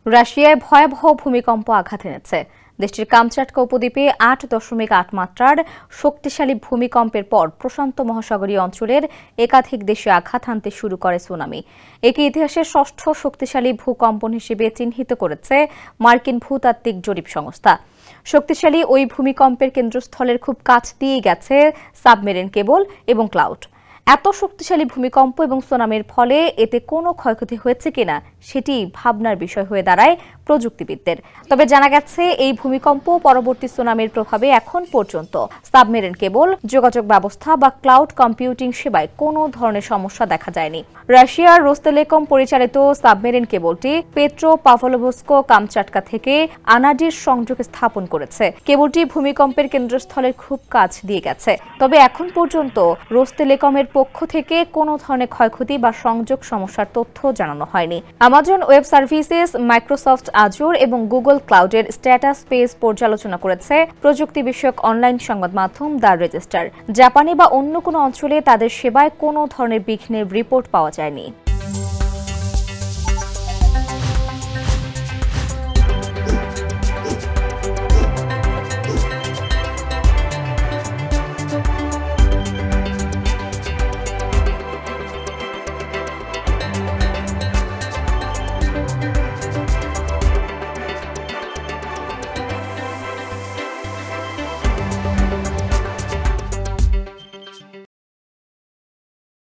রাশিয়ায় ভয়াবহ ভূমিকম্প আঘাত এনেছে। দেশটির কামচাটকা উপদ্বীপে ৮.৮ মাত্রার শক্তিশালী ভূমিকম্পের পর প্রশান্ত মহাসাগরীয় অঞ্চলের একাধিক দেশে আঘাত হানতে শুরু করে সুনামি। একে ইতিহাসের ষষ্ঠ শক্তিশালী ভূকম্পন হিসেবে চিহ্নিত করেছে মার্কিন ভূতাত্ত্বিক জরিপ সংস্থা। শক্তিশালী ওই ভূমিকম্পের কেন্দ্রস্থলের খুব কাছ দিয়ে গেছে সাবমেরিন কেবল এবং ক্লাউড। এত শক্তিশালী ভূমিকম্প এবং সুনামির ফলে এতে কোনো ক্ষয়ক্ষতি হয়েছে কিনা সেটি ভাবনার বিষয় হয়ে দাঁড়ায় প্রযুক্তিবিদদের। তবে জানা গেছে এই ভূমিকম্প পরবর্তী সুনামির প্রভাবে এখন পর্যন্ত সাবমেরিন কেবল, যোগাযোগ ব্যবস্থা বা ক্লাউড কম্পিউটিং সেবায় কোনো ধরনের সমস্যা দেখা যায়নি। রাশিয়ার রোসটেলেকম পরিচালিত সাবমেরিন কেবলটি পেট্রোপাভলোভস্ক কামচাটকা থেকে আনাডির সংযোগ স্থাপন করেছে। কেবলটি ভূমিকম্পের কেন্দ্রস্থলের খুব কাছ দিয়ে গেছে। তবে এখন পর্যন্ত রোসটেলেকমের পক্ষ থেকে কোনো ধরনের ক্ষয়ক্ষতি বা সংযোগ সমস্যার তথ্য জানানো হয়নি। আমাজন ওয়েব সার্ভিসেস, মাইক্রোসফট আজুর এবং গুগল ক্লাউডের স্ট্যাটাস পেজ পর্যালোচনা করেছে প্রযুক্তি বিষয়ক অনলাইন সংবাদ মাধ্যম দ্য রেজিস্টার। জাপানে বা অন্য কোনো অঞ্চলে তাদের সেবায় কোনো ধরনের বিঘ্নের রিপোর্ট পাওয়া যায়নি।